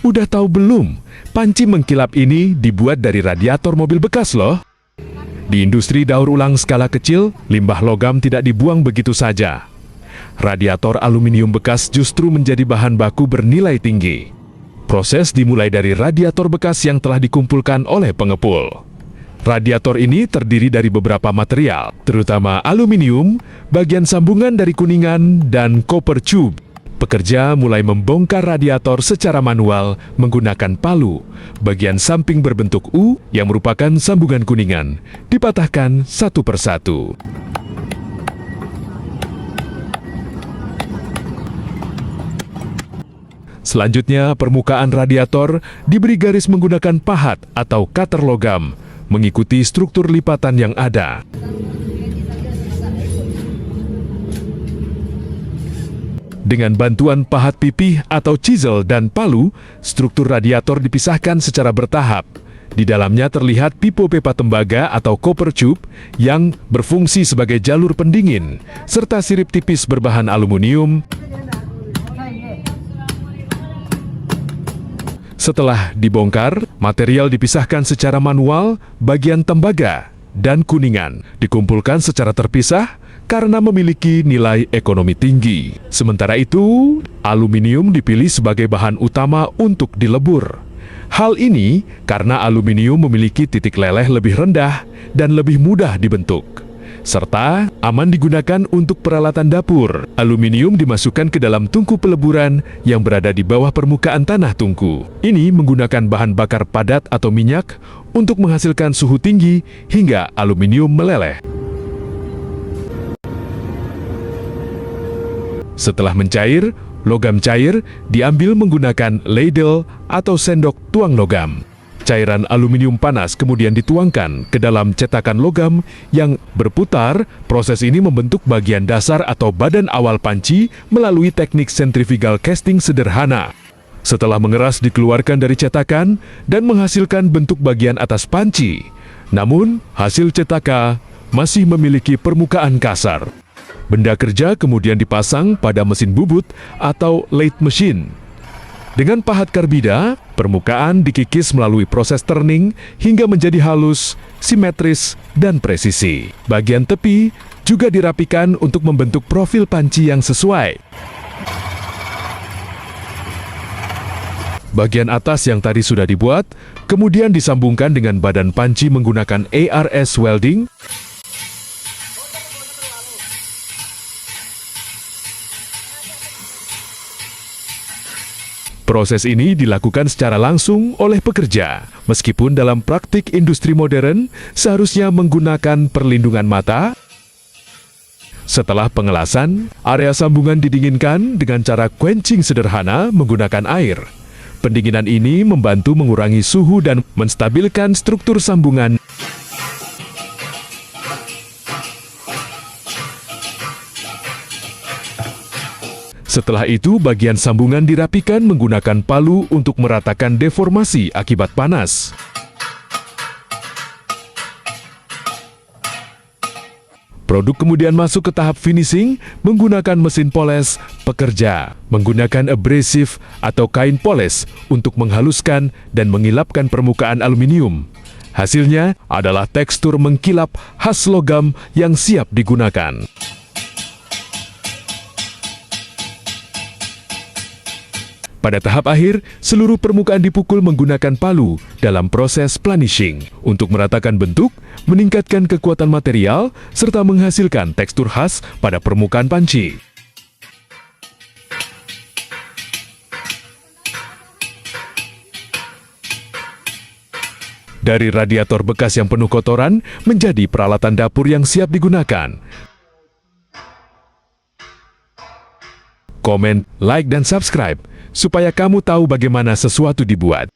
Udah tahu belum? Panci mengkilap ini dibuat dari radiator mobil bekas loh. Di industri daur ulang skala kecil, limbah logam tidak dibuang begitu saja. Radiator aluminium bekas justru menjadi bahan baku bernilai tinggi. Proses dimulai dari radiator bekas yang telah dikumpulkan oleh pengepul. Radiator ini terdiri dari beberapa material, terutama aluminium, bagian sambungan dari kuningan, dan copper tube. Pekerja mulai membongkar radiator secara manual menggunakan palu. Bagian samping berbentuk U yang merupakan sambungan kuningan dipatahkan satu persatu. Selanjutnya, permukaan radiator diberi garis menggunakan pahat atau cutter logam, mengikuti struktur lipatan yang ada. Dengan bantuan pahat pipih atau chisel dan palu, struktur radiator dipisahkan secara bertahap. Di dalamnya terlihat pipa pipa tembaga atau copper tube yang berfungsi sebagai jalur pendingin, serta sirip tipis berbahan aluminium. Setelah dibongkar, material dipisahkan secara manual, bagian tembaga dan kuningan dikumpulkan secara terpisah karena memiliki nilai ekonomi tinggi. Sementara itu, aluminium dipilih sebagai bahan utama untuk dilebur. Hal ini karena aluminium memiliki titik leleh lebih rendah dan lebih mudah dibentuk, serta aman digunakan untuk peralatan dapur. Aluminium dimasukkan ke dalam tungku peleburan yang berada di bawah permukaan tanah tungku. Ini menggunakan bahan bakar padat atau minyak untuk menghasilkan suhu tinggi hingga aluminium meleleh. Setelah mencair, logam cair diambil menggunakan ladle atau sendok tuang logam. Cairan aluminium panas kemudian dituangkan ke dalam cetakan logam yang berputar. Proses ini membentuk bagian dasar atau badan awal panci melalui teknik centrifugal casting sederhana. Setelah mengeras dikeluarkan dari cetakan dan menghasilkan bentuk bagian atas panci. Namun, hasil cetaka masih memiliki permukaan kasar. Benda kerja kemudian dipasang pada mesin bubut atau lathe machine. Dengan pahat karbida, permukaan dikikis melalui proses turning hingga menjadi halus, simetris, dan presisi. Bagian tepi juga dirapikan untuk membentuk profil panci yang sesuai. Bagian atas yang tadi sudah dibuat, kemudian disambungkan dengan badan panci menggunakan ARS welding. Proses ini dilakukan secara langsung oleh pekerja, meskipun dalam praktik industri modern seharusnya menggunakan perlindungan mata. Setelah pengelasan, area sambungan didinginkan dengan cara quenching sederhana menggunakan air. Pendinginan ini membantu mengurangi suhu dan menstabilkan struktur sambungan. Setelah itu, bagian sambungan dirapikan menggunakan palu untuk meratakan deformasi akibat panas. Produk kemudian masuk ke tahap finishing menggunakan mesin poles. Pekerja menggunakan abrasif atau kain poles untuk menghaluskan dan mengilapkan permukaan aluminium. Hasilnya adalah tekstur mengkilap khas logam yang siap digunakan. Pada tahap akhir, seluruh permukaan dipukul menggunakan palu dalam proses planishing untuk meratakan bentuk, meningkatkan kekuatan material, serta menghasilkan tekstur khas pada permukaan panci. Dari radiator bekas yang penuh kotoran menjadi peralatan dapur yang siap digunakan. Komen, like, dan subscribe supaya kamu tahu bagaimana sesuatu dibuat.